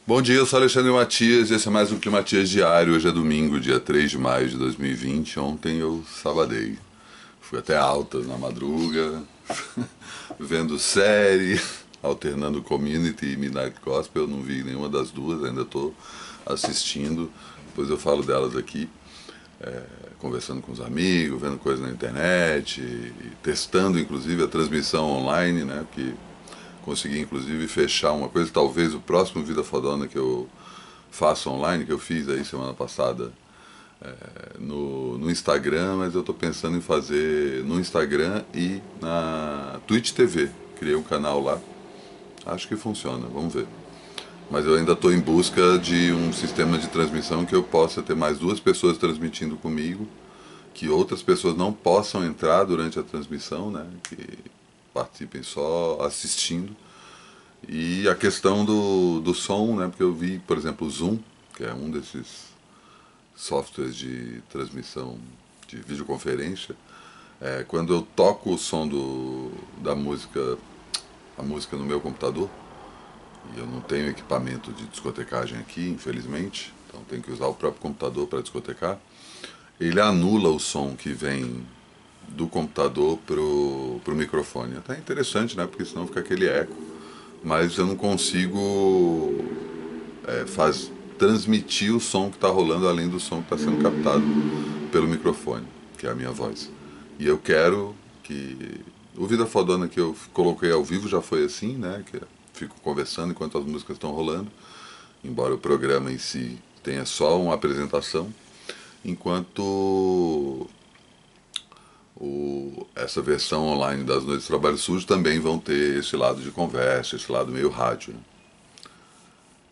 Bom dia, eu sou Alexandre Matias e esse é mais um Climatias Diário. Hoje é domingo, dia 3 de maio de 2020. Ontem eu sabadei. Fui até altas na madruga, vendo série, alternando Community e Midnight Gospel. Eu não vi nenhuma das duas, ainda estou assistindo. Depois eu falo delas aqui. Conversando com os amigos, vendo coisas na internet, e testando inclusive a transmissão online, né? Que consegui inclusive fechar uma coisa, talvez o próximo Vida Fodona que eu faço online, que eu fiz aí semana passada no Instagram, mas eu estou pensando em fazer no Instagram e na Twitch TV. Criei um canal lá, acho que funciona, vamos ver. Mas eu ainda estou em busca de um sistema de transmissão que eu possa ter mais duas pessoas transmitindo comigo, que outras pessoas não possam entrar durante a transmissão, né? Que participem só assistindo. E a questão do som, né? Porque eu vi, por exemplo, o Zoom, que é um desses softwares de transmissão de videoconferência. Quando eu toco o som da música, a música no meu computador, e eu não tenho equipamento de discotecagem aqui, infelizmente, então tenho que usar o próprio computador para discotecar, ele anula o som que vem do computador pro microfone. Até interessante, né? Porque senão fica aquele eco. Mas eu não consigo transmitir o som que está rolando além do som que está sendo captado pelo microfone, que é a minha voz. E eu quero que o Vida Fodona que eu coloquei ao vivo já foi assim, né? Que eu fico conversando enquanto as músicas estão rolando, embora o programa em si tenha só uma apresentação, enquanto essa versão online das Noites de Trabalho Sujo também vão ter esse lado de conversa, esse lado meio rádio.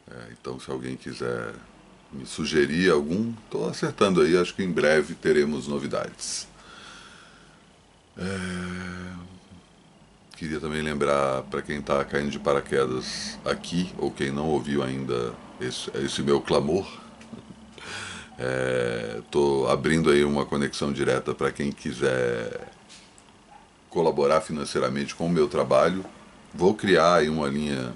Né? Então, se alguém quiser me sugerir algum, estou acertando aí, acho que em breve teremos novidades. Queria também lembrar para quem está caindo de paraquedas aqui, ou quem não ouviu ainda esse meu clamor, estou abrindo aí uma conexão direta para quem quiser colaborar financeiramente com o meu trabalho. Vou criar aí uma linha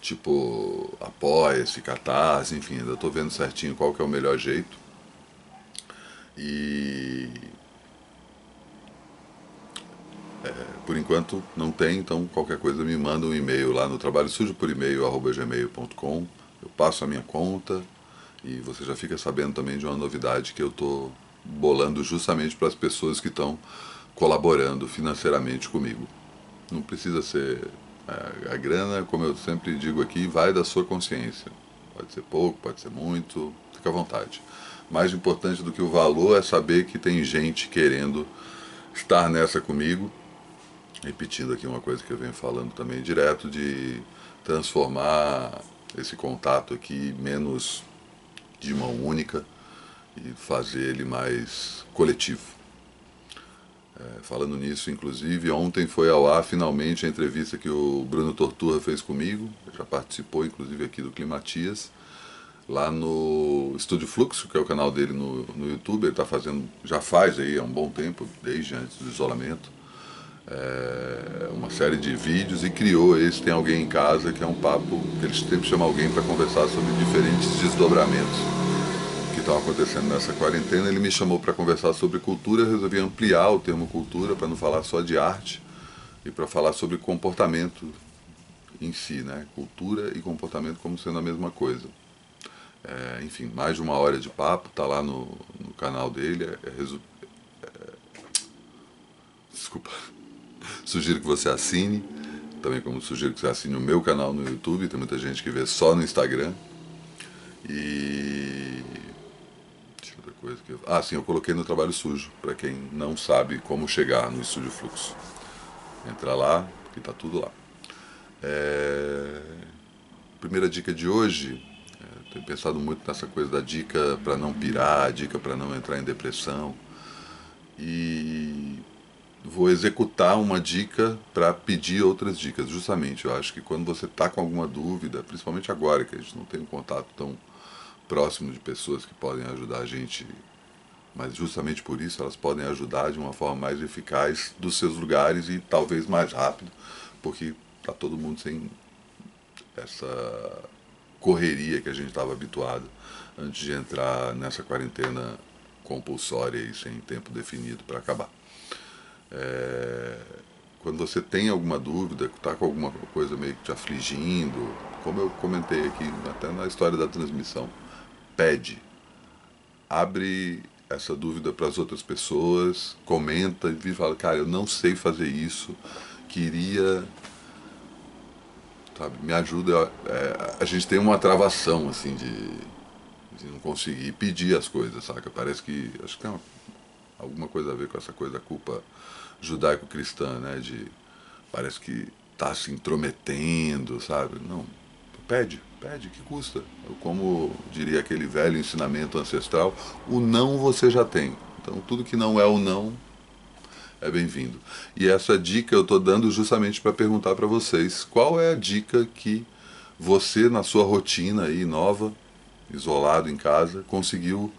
tipo Apoia-se, Catarse, enfim, ainda estou vendo certinho qual que é o melhor jeito. E por enquanto não tem, então qualquer coisa me manda um e-mail lá no trabalho sujo por e-mail@gmail.com. Eu passo a minha conta e você já fica sabendo também de uma novidade que eu estou bolando justamente para as pessoas que estão colaborando financeiramente comigo. Não precisa ser a grana, como eu sempre digo aqui, vai da sua consciência. Pode ser pouco, pode ser muito, fica à vontade. Mais importante do que o valor é saber que tem gente querendo estar nessa comigo. Repetindo aqui uma coisa que eu venho falando também direto, de transformar esse contato aqui menos de mão única e fazer ele mais coletivo. Falando nisso, inclusive, ontem foi ao ar finalmente a entrevista que o Bruno Torturra fez comigo. Já participou, inclusive, aqui do Climatias, lá no Estúdio Fluxo, que é o canal dele no YouTube. Ele está fazendo, já faz aí há um bom tempo, desde antes do isolamento, uma série de vídeos e criou esse Tem Alguém em Casa, que é um papo que eles sempre chamam alguém para conversar sobre diferentes desdobramentos que estão acontecendo nessa quarentena. Ele me chamou para conversar sobre cultura, eu resolvi ampliar o termo cultura para não falar só de arte e para falar sobre comportamento em si, né? Cultura e comportamento como sendo a mesma coisa. Enfim, mais de uma hora de papo, tá lá no canal dele. Desculpa. Sugiro que você assine, também como sugiro que você assine o meu canal no YouTube, tem muita gente que vê só no Instagram. E outra coisa que sim, eu coloquei no Trabalho Sujo, para quem não sabe como chegar no Estúdio Fluxo. Entra lá, que tá tudo lá. Primeira dica de hoje, tenho pensado muito nessa coisa da dica para não pirar, dica para não entrar em depressão. E vou executar uma dica para pedir outras dicas. Justamente, eu acho que quando você está com alguma dúvida, principalmente agora que a gente não tem um contato tão próximo de pessoas que podem ajudar a gente, mas justamente por isso elas podem ajudar de uma forma mais eficaz dos seus lugares e talvez mais rápido, porque está todo mundo sem essa correria que a gente estava habituado antes de entrar nessa quarentena compulsória e sem tempo definido para acabar. Quando você tem alguma dúvida, está com alguma coisa meio que te afligindo, como eu comentei aqui até na história da transmissão, pede, abre essa dúvida para as outras pessoas, comenta e fala, cara, eu não sei fazer isso, queria, sabe, me ajuda. A gente tem uma travação assim de não conseguir pedir as coisas, saca? Parece que, acho que tem alguma coisa a ver com essa coisa da culpa judaico-cristã, né? Parece que tá se intrometendo, sabe? Não, pede, que custa? Como diria aquele velho ensinamento ancestral, o não você já tem. Então tudo que não é o não é bem-vindo. E essa dica eu estou dando justamente para perguntar para vocês, qual é a dica que você, na sua rotina aí nova, isolado em casa, conseguiu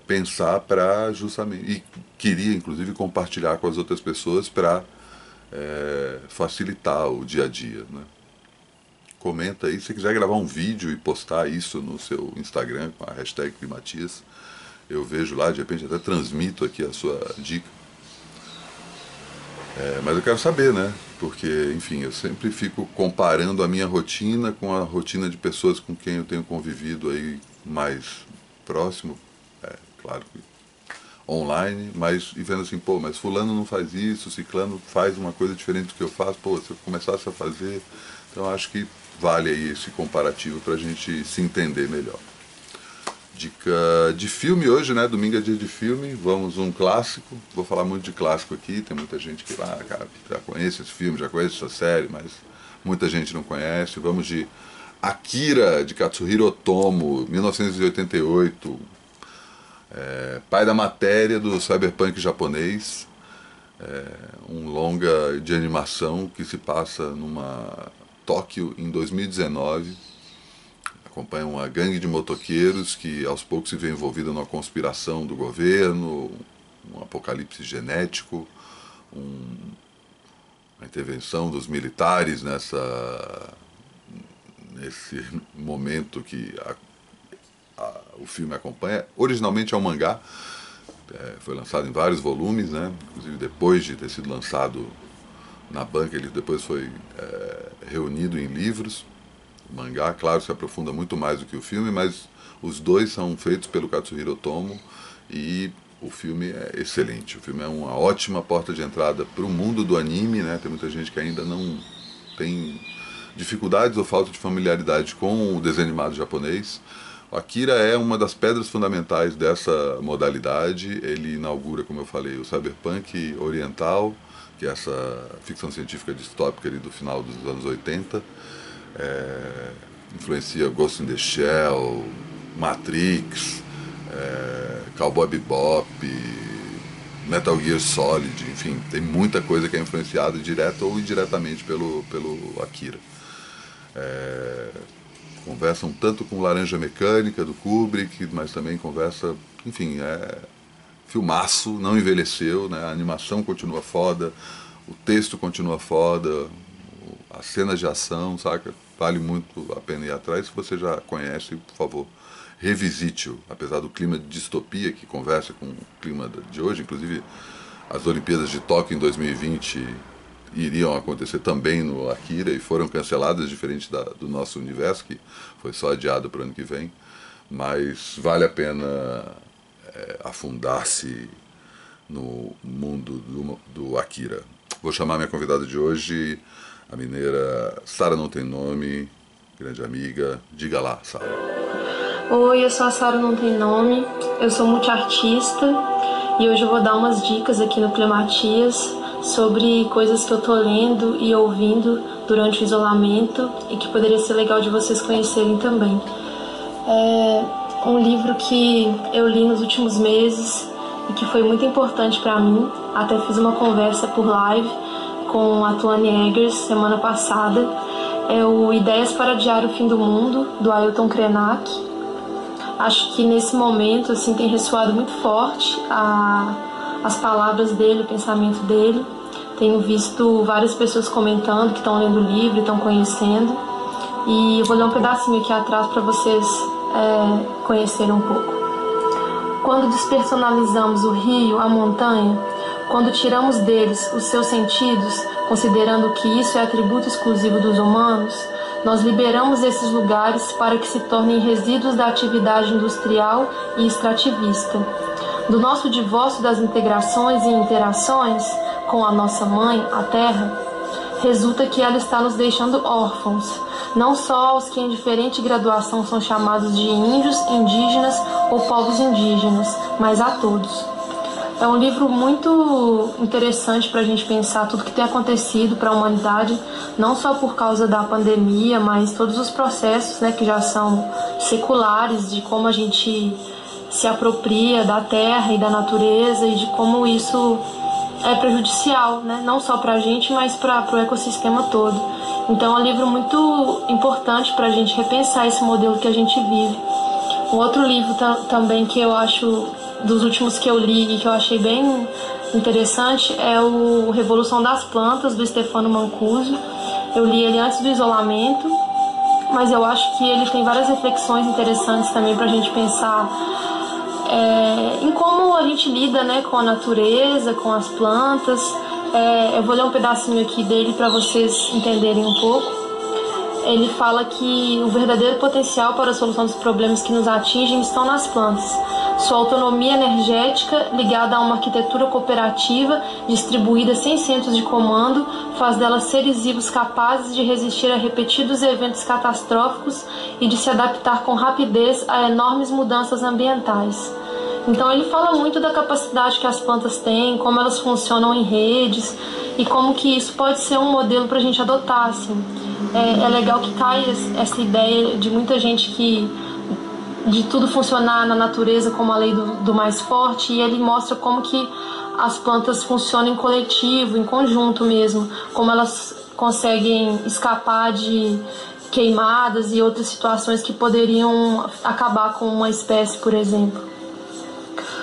pensar para justamente, e queria inclusive compartilhar com as outras pessoas para facilitar o dia a dia, né? Comenta aí, se você quiser gravar um vídeo e postar isso no seu Instagram com a hashtag Climatias, eu vejo lá, de repente até transmito aqui a sua dica. Mas eu quero saber, né? Porque, enfim, eu sempre fico comparando a minha rotina com a rotina de pessoas com quem eu tenho convivido aí mais próximo, claro que online, mas e vendo assim, pô, mas fulano não faz isso, ciclano faz uma coisa diferente do que eu faço, pô, se eu começasse a fazer, então acho que vale aí esse comparativo pra gente se entender melhor. Dica de filme hoje, né? Domingo é dia de filme, vamos um clássico. Vou falar muito de clássico aqui, tem muita gente que cara, já conhece esse filme, já conhece essa série, mas muita gente não conhece. Vamos de Akira, de Katsuhiro Otomo, 1988, pai da matéria do cyberpunk japonês, um longa de animação que se passa numa Tóquio em 2019. Acompanha uma gangue de motoqueiros que aos poucos se vê envolvida numa conspiração do governo, um apocalipse genético, uma intervenção dos militares nesse momento que o filme acompanha. Originalmente é um mangá, foi lançado em vários volumes, né? Inclusive depois de ter sido lançado na banca, ele depois foi reunido em livros. O mangá, claro, se aprofunda muito mais do que o filme, mas os dois são feitos pelo Katsuhiro Otomo e o filme é excelente. O filme é uma ótima porta de entrada para o mundo do anime, né? Tem muita gente que ainda não tem dificuldades ou falta de familiaridade com o desenho animado japonês. O Akira é uma das pedras fundamentais dessa modalidade. Ele inaugura, como eu falei, o cyberpunk oriental, que é essa ficção científica distópica ali do final dos anos 80. Influencia Ghost in the Shell, Matrix, Cowboy Bebop, Metal Gear Solid, enfim, tem muita coisa que é influenciada direta ou indiretamente pelo Akira. Conversa um tanto com Laranja Mecânica do Kubrick, mas também conversa, enfim, filmaço, não envelheceu, né? A animação continua foda, o texto continua foda, as cenas de ação, saca? Vale muito a pena ir atrás. Se você já conhece, por favor, revisite-o. Apesar do clima de distopia que conversa com o clima de hoje, inclusive as Olimpíadas de Tóquio em 2020 iriam acontecer também no Akira e foram canceladas, diferente do nosso universo, que foi só adiado para o ano que vem. Mas vale a pena afundar-se no mundo do Akira. Vou chamar minha convidada de hoje, a mineira Sara Não Tem Nome, grande amiga. Diga lá, Sara. Oi, eu sou a Sara Não Tem Nome, eu sou multiartista e hoje eu vou dar umas dicas aqui no Climatias sobre coisas que eu tô lendo e ouvindo durante o isolamento e que poderia ser legal de vocês conhecerem também. É um livro que eu li nos últimos meses e que foi muito importante para mim. Até fiz uma conversa por live com a Tuane Eggers semana passada. É o Ideias para Adiar o Fim do Mundo, do Ailton Krenak. Acho que nesse momento assim, tem ressoado muito forte as palavras dele, o pensamento dele. Tenho visto várias pessoas comentando que estão lendo o livro, estão conhecendo. E eu vou ler um pedacinho aqui atrás para vocês conhecerem um pouco. Quando despersonalizamos o rio, a montanha, quando tiramos deles os seus sentidos, considerando que isso é atributo exclusivo dos humanos, nós liberamos esses lugares para que se tornem resíduos da atividade industrial e extrativista. Do nosso divórcio das integrações e interações com a nossa mãe, a Terra, resulta que ela está nos deixando órfãos, não só aos que em diferente graduação são chamados de índios, indígenas ou povos indígenas, mas a todos. É um livro muito interessante para a gente pensar tudo que tem acontecido para a humanidade, não só por causa da pandemia, mas todos os processos, né, que já são seculares, de como a gente se apropria da terra e da natureza e de como isso é prejudicial, né, não só para a gente, mas para o ecossistema todo. Então é um livro muito importante para a gente repensar esse modelo que a gente vive. Um outro livro também que eu acho, dos últimos que eu li e que eu achei bem interessante, é o Revolução das Plantas, do Stefano Mancuso. Eu li ele antes do isolamento, mas eu acho que ele tem várias reflexões interessantes também para a gente pensar em como a gente lida, né, com a natureza, com as plantas. Eu vou ler um pedacinho aqui dele para vocês entenderem um pouco. Ele fala que o verdadeiro potencial para a solução dos problemas que nos atingem estão nas plantas. Sua autonomia energética, ligada a uma arquitetura cooperativa, distribuída sem centros de comando, faz delas seres vivos capazes de resistir a repetidos eventos catastróficos e de se adaptar com rapidez a enormes mudanças ambientais. Então ele fala muito da capacidade que as plantas têm, como elas funcionam em redes e como que isso pode ser um modelo para a gente adotar, assim. É legal que cai essa ideia de muita gente que de tudo funcionar na natureza como a lei do mais forte, e ele mostra como que as plantas funcionam em coletivo, em conjunto mesmo, como elas conseguem escapar de queimadas e outras situações que poderiam acabar com uma espécie, por exemplo.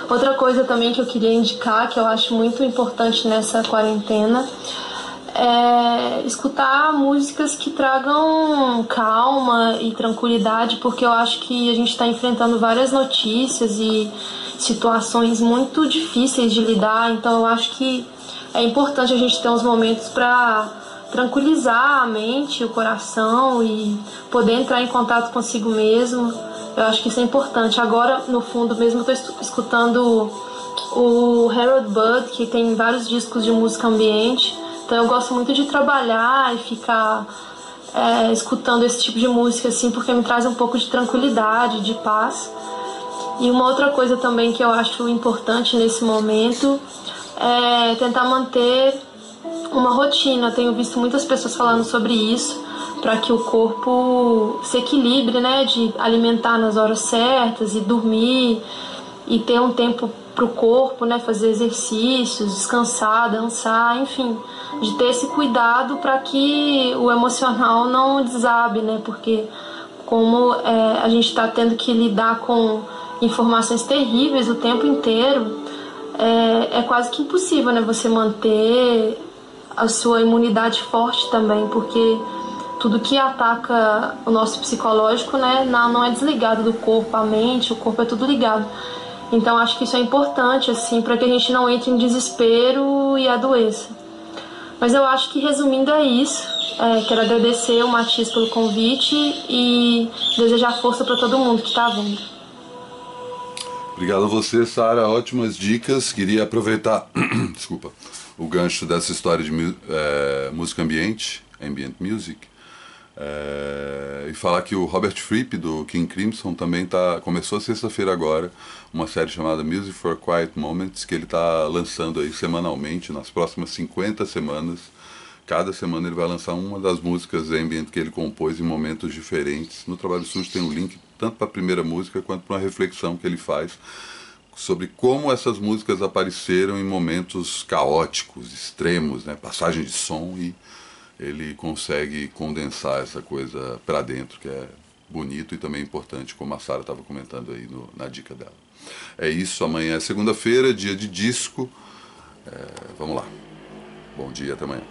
Outra coisa também que eu queria indicar, que eu acho muito importante nessa quarentena, escutar músicas que tragam calma e tranquilidade, porque eu acho que a gente está enfrentando várias notícias e situações muito difíceis de lidar, então eu acho que é importante a gente ter uns momentos para tranquilizar a mente, o coração e poder entrar em contato consigo mesmo. Eu acho que isso é importante. Agora, no fundo mesmo, eu estou escutando o Harold Budd, que tem vários discos de música ambiente. Então eu gosto muito de trabalhar e ficar escutando esse tipo de música, assim, porque me traz um pouco de tranquilidade, de paz. E uma outra coisa também que eu acho importante nesse momento é tentar manter uma rotina. Eu tenho visto muitas pessoas falando sobre isso, para que o corpo se equilibre, né, de alimentar nas horas certas e dormir e ter um tempo para o corpo, né, fazer exercícios, descansar, dançar, enfim, de ter esse cuidado para que o emocional não desabe, né, porque como a gente está tendo que lidar com informações terríveis o tempo inteiro, é quase que impossível, né, você manter a sua imunidade forte também, porque tudo que ataca o nosso psicológico, né, não é desligado do corpo, a mente, o corpo é tudo ligado. Então acho que isso é importante, assim, para que a gente não entre em desespero e adoeça. Mas eu acho que, resumindo, é isso. Quero agradecer o Matias pelo convite e desejar força para todo mundo que está vendo. Obrigado a você, Sara. Ótimas dicas. Queria aproveitar desculpa, o gancho dessa história de música ambiente, ambient music, e falar que o Robert Fripp, do King Crimson, também começou sexta-feira agora uma série chamada Music for Quiet Moments, que ele está lançando aí semanalmente, nas próximas 50 semanas. Cada semana ele vai lançar uma das músicas ambient que ele compôs em momentos diferentes. No Trabalho Sujo tem um link tanto para a primeira música quanto para uma reflexão que ele faz sobre como essas músicas apareceram em momentos caóticos, extremos, né? Passagem de som, e ele consegue condensar essa coisa para dentro, que é bonito e também importante, como a Sara estava comentando aí na dica dela. É isso, amanhã é segunda-feira, dia de disco. Vamos lá. Bom dia, até amanhã.